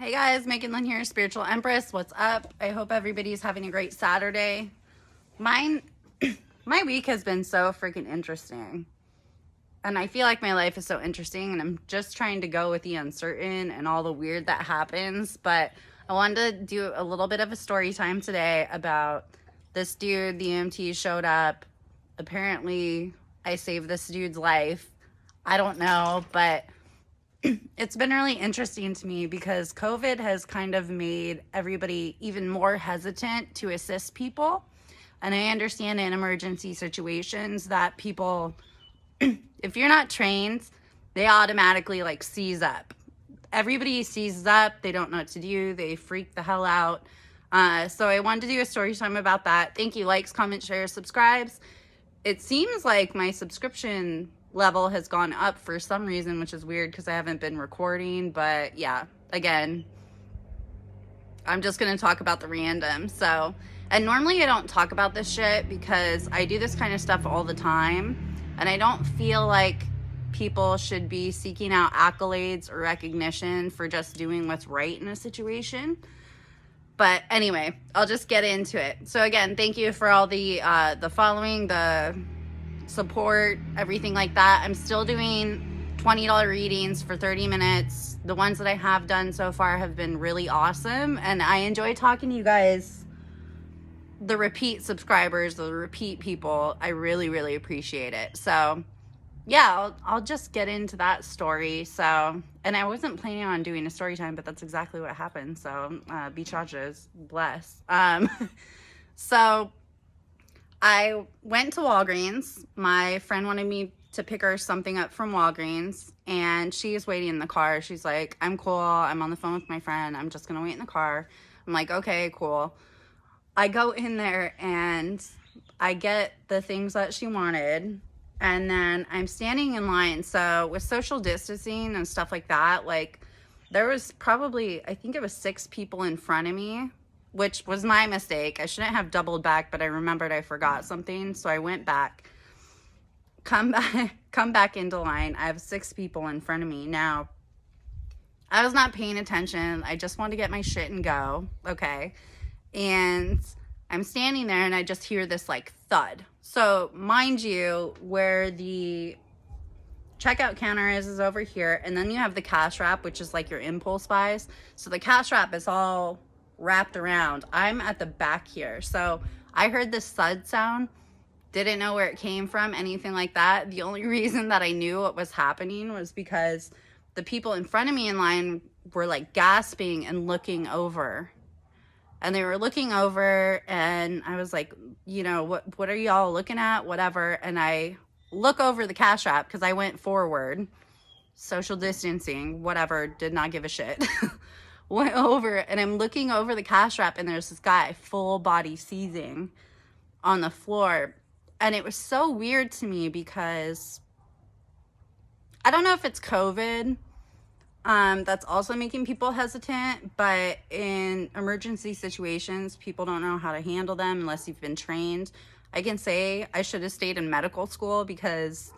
Hey guys, Megan Lynn here, Spiritual Empress. What's up? I hope everybody's having a great Saturday. My week has been so freaking interesting. And I feel like my life is so interesting and I'm just trying to go with the uncertain and all the weird that happens. But I wanted to do a little bit of a story time today about this dude. The EMT showed up. Apparently, I saved this dude's life. I don't know, but it's been really interesting to me because COVID has kind of made everybody even more hesitant to assist people. And I understand in emergency situations that people, if you're not trained, they automatically like seize up. Everybody seizes up. They don't know what to do. They freak the hell out. So I wanted to do a story time about that. Thank you. Likes, comments, shares, subscribes. It seems like my subscription level has gone up for some reason, which is weird because I haven't been recording. But yeah, again, I'm just going to talk about the random. So, and normally I don't talk about this shit because I do this kind of stuff all the time. And I don't feel like people should be seeking out accolades or recognition for just doing what's right in a situation. But anyway, I'll just get into it. So again, thank you for all the following, the support, everything like that. I'm still doing $20 readings for 30 minutes. The ones that I have done so far have been really awesome. And I enjoy talking to you guys, the repeat subscribers, the repeat people. I really, really appreciate it. So yeah, I'll just get into that story. So, and I wasn't planning on doing a story time, but that's exactly what happened. So, bichachas, bless. So I went to Walgreens. My friend wanted me to pick her something up from Walgreens, and she's waiting in the car. She's like, I'm cool. I'm on the phone with my friend. I'm just going to wait in the car. I'm like, okay, cool. I go in there and I get the things that she wanted. And then I'm standing in line. So with social distancing and stuff like that, like there was probably, I think it was 6 people in front of me, which was my mistake. I shouldn't have doubled back, but I remembered I forgot something. So I went back, come back into line. I have 6 people in front of me. Now, I was not paying attention. I just wanted to get my shit and go. Okay. And I'm standing there and I just hear this like thud. So mind you, where the checkout counter is over here. And then you have the cash wrap, which is like your impulse buys. So the cash wrap is all wrapped around. I'm at the back here. So I heard this thud sound. Didn't know where it came from, anything like that. The only reason that I knew what was happening was because the people in front of me in line were like gasping and looking over. And they were looking over and I was like, you know, what are y'all looking at? Whatever. And I look over the cash wrap because I went forward, social distancing, whatever, did not give a shit. Went over and I'm looking over the cash wrap and there's this guy full body seizing on the floor. And it was so weird to me because I don't know if it's COVID. That's also making people hesitant, but in emergency situations, people don't know how to handle them unless you've been trained. I can say I should have stayed in medical school because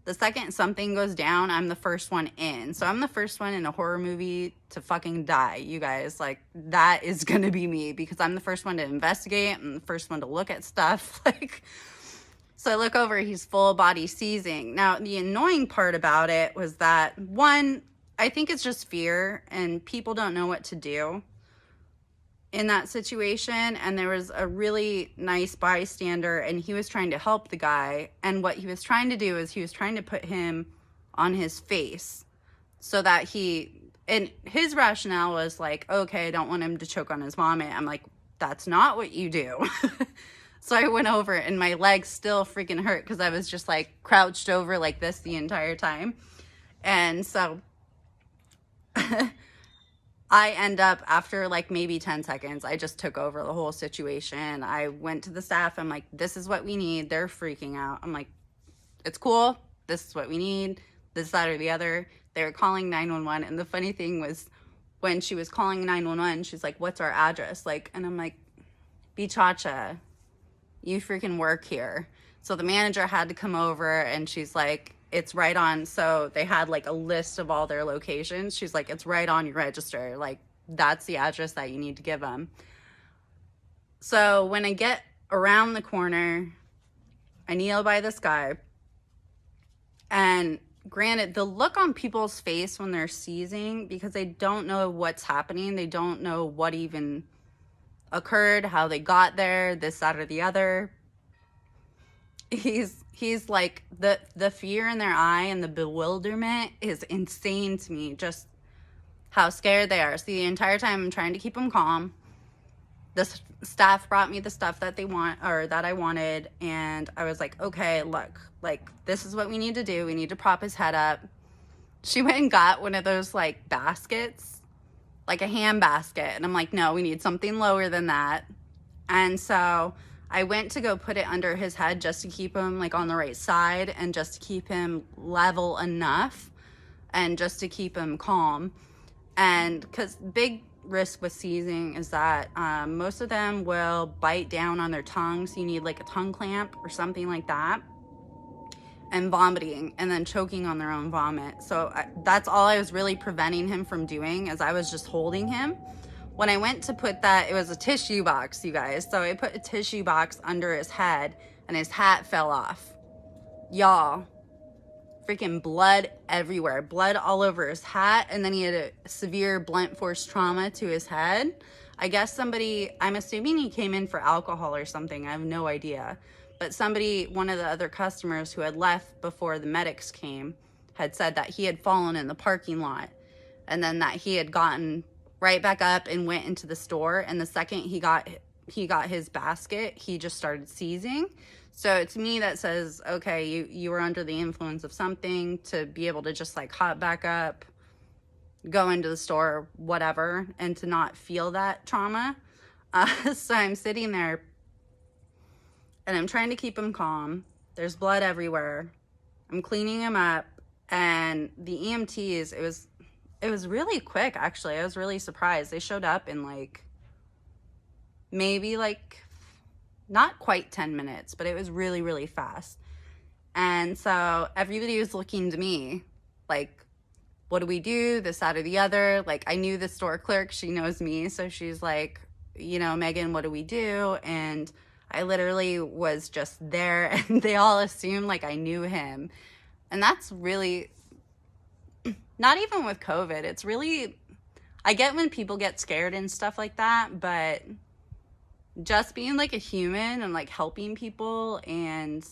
the second something goes down, I'm the first one in. So I'm the first one in a horror movie to fucking die, you guys. Like, that is gonna be me because I'm the first one to investigate. I'm the first one to look at stuff. Like, so I look over, he's full body seizing. Now, the annoying part about it was that, one, I think it's just fear and people don't know what to do in that situation. And there was a really nice bystander and he was trying to help the guy. And what he was trying to do is he was trying to put him on his face so that and his rationale was like, okay, I don't want him to choke on his vomit. I'm like, that's not what you do. So I went over and my legs still freaking hurt because I was just like crouched over like this the entire time. And so I end up, after like maybe 10 seconds, I just took over the whole situation. I went to the staff. I'm like, this is what we need. They're freaking out. I'm like, it's cool. This is what we need. This, that, or the other. They were calling 911. And the funny thing was when she was calling 911, she's like, what's our address? Like, and I'm like, Bichacha, you freaking work here. So the manager had to come over and she's like, it's right on. So they had like a list of all their locations. She's like, it's right on your register. Like, that's the address that you need to give them. So when I get around the corner, I kneel by this guy. And granted, the look on people's face when they're seizing, because they don't know what's happening, they don't know what even occurred, how they got there, this, that, or the other. He's like, the fear in their eye and the bewilderment is insane to me, just how scared they are. So the entire time I'm trying to keep them calm. The staff brought me the stuff that they want, or that I wanted, and I was like, okay, look, like, this is what we need to do. We need to prop his head up. She went and got one of those, like, baskets, like a hand basket, and I'm like, no, we need something lower than that. And so I went to go put it under his head just to keep him, like, on the right side, and just to keep him level enough, and just to keep him calm. And because big risk with seizing is that most of them will bite down on their tongue, so you need like a tongue clamp or something like that, and vomiting, and then choking on their own vomit. So that's all I was really preventing him from doing, as I was just holding him. When I went to put that, it was a tissue box, you guys, so I put a tissue box under his head and his hat fell off. Y'all, freaking blood everywhere, blood all over his hat, and then he had a severe blunt force trauma to his head. I guess somebody, I'm assuming he came in for alcohol or something, I have no idea, but somebody, one of the other customers who had left before the medics came, had said that he had fallen in the parking lot, and then that he had gotten right back up and went into the store, and the second he got his basket, he just started seizing. So to me, that says, okay, you were under the influence of something to be able to just like hop back up, go into the store, whatever, and to not feel that trauma. So I'm sitting there and I'm trying to keep him calm. There's blood everywhere. I'm cleaning him up, and the EMTs, it was really quick, actually. I was really surprised. They showed up in like maybe like not quite 10 minutes, but it was really, really fast. And so everybody was looking to me like, what do we do? This, that, or the other. Like, I knew the store clerk, she knows me. So she's like, you know, Megan, what do we do? And I literally was just there, and they all assumed like I knew him. And that's really, not even with COVID, it's really, I get when people get scared and stuff like that, but just being like a human and like helping people, and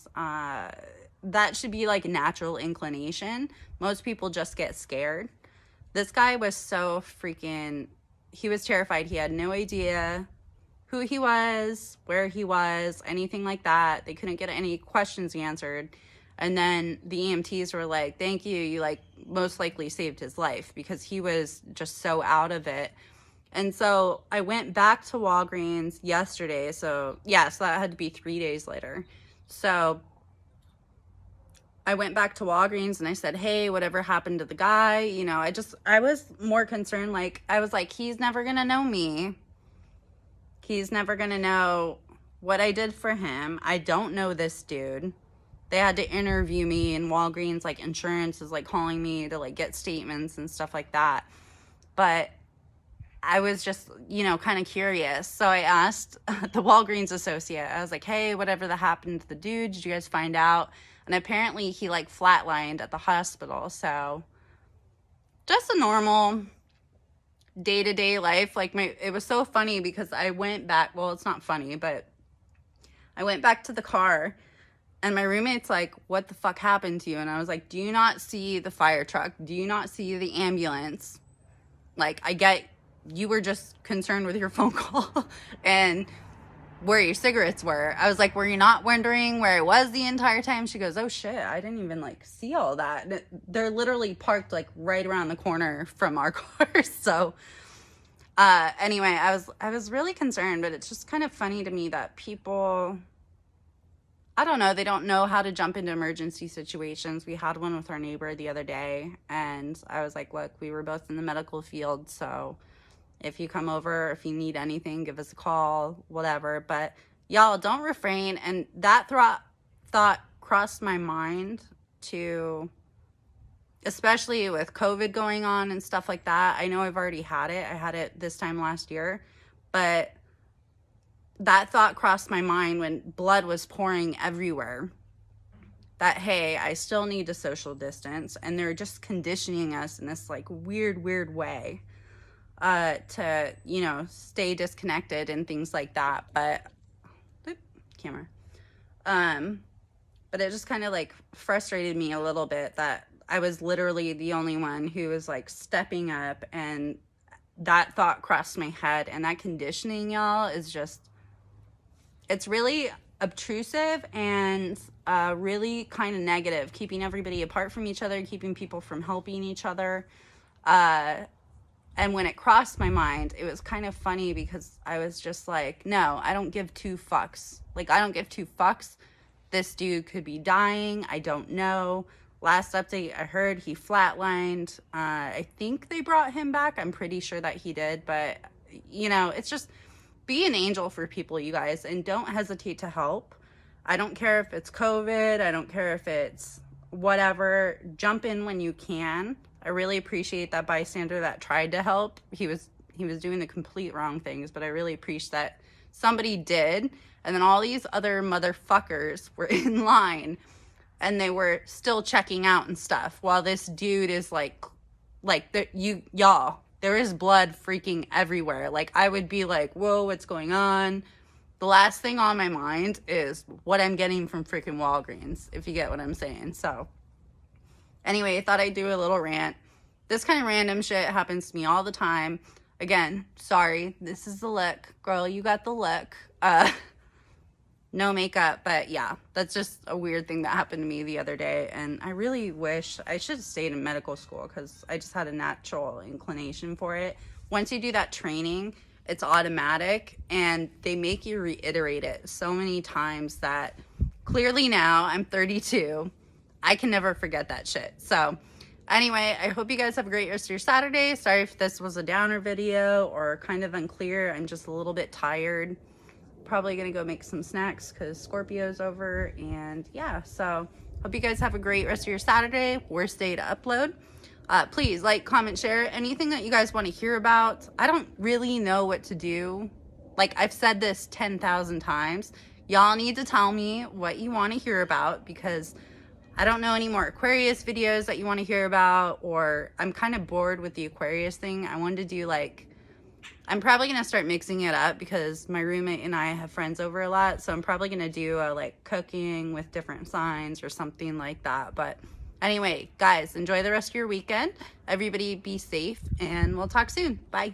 that should be like a natural inclination. Most people just get scared. This guy was so freaking, he was terrified. He had no idea who he was, where he was, anything like that. They couldn't get any questions answered. And then the EMTs were like, thank you, you like most likely saved his life, because he was just so out of it. And so I went back to Walgreens yesterday. So yeah, so that had to be 3 days later. So I went back to Walgreens and I said, hey, whatever happened to the guy? You know, I was more concerned. Like, I was like, he's never going to know me. He's never going to know what I did for him. I don't know this dude. They had to interview me, and Walgreens, like, insurance is like calling me to like get statements and stuff like that. But I was just, you know, kind of curious. So I asked the Walgreens associate, I was like, hey, whatever that happened to the dude, did you guys find out? And apparently he like flatlined at the hospital. So just a normal day-to-day life. Like, it was so funny because I went back, well, it's not funny, but I went back to the car, and my roommate's like, what the fuck happened to you? And I was like, do you not see the fire truck? Do you not see the ambulance? Like, I get you were just concerned with your phone call and where your cigarettes were. I was like, were you not wondering where I was the entire time? She goes, oh shit, I didn't even like see all that. They're literally parked like right around the corner from our cars. So anyway, I was really concerned, but it's just kind of funny to me that people, I don't know, they don't know how to jump into emergency situations. We had one with our neighbor the other day, and I was like, look, we were both in the medical field, so if you come over, if you need anything, give us a call, whatever. But y'all, don't refrain. And that thought crossed my mind to especially with COVID going on and stuff like that. I know I've already had it. I had it this time last year, but that thought crossed my mind when blood was pouring everywhere, that, hey, I still need to social distance, and they're just conditioning us in this like weird way to, you know, stay disconnected and things like that. But camera. But it just kind of like frustrated me a little bit that I was literally the only one who was like stepping up, and that thought crossed my head. And that conditioning, y'all, is just, it's really obtrusive and really kind of negative, keeping everybody apart from each other, keeping people from helping each other. And when it crossed my mind, it was kind of funny because I was just like, no, I don't give two fucks. Like, I don't give two fucks. This dude could be dying. I don't know. Last update I heard, he flatlined. I think they brought him back. I'm pretty sure that he did. But, you know, it's just, be an angel for people, you guys, and don't hesitate to help. I don't care if it's COVID. I don't care if it's whatever. Jump in when you can. I really appreciate that bystander that tried to help. He was doing the complete wrong things, but I really appreciate that somebody did. And then all these other motherfuckers were in line, and they were still checking out and stuff, while this dude is like y'all, there is blood freaking everywhere. Like, I would be like, whoa, what's going on? The last thing on my mind is what I'm getting from freaking Walgreens, if you get what I'm saying. So anyway, I thought I'd do a little rant. This kind of random shit happens to me all the time. Again, sorry, this is the look. Girl, you got the look. No makeup, but yeah, that's just a weird thing that happened to me the other day. And I really wish I should have stayed in medical school, because I just had a natural inclination for it. Once you do that training, it's automatic, and they make you reiterate it so many times that clearly now I'm 32. I can never forget that shit. So anyway, I hope you guys have a great rest of your Saturday. Sorry if this was a downer video or kind of unclear. I'm just a little bit tired. Probably gonna go make some snacks because Scorpio's over. And yeah, so hope you guys have a great rest of your Saturday. Worst day to upload. Please like, comment, share anything that you guys want to hear about. I don't really know what to do. Like, I've said this 10,000 times. Y'all need to tell me what you want to hear about, because I don't know any more Aquarius videos that you want to hear about, or I'm kind of bored with the Aquarius thing. I wanted to do like, I'm probably going to start mixing it up because my roommate and I have friends over a lot. So I'm probably going to do a like cooking with different signs or something like that. But anyway, guys, enjoy the rest of your weekend. Everybody be safe, and we'll talk soon. Bye.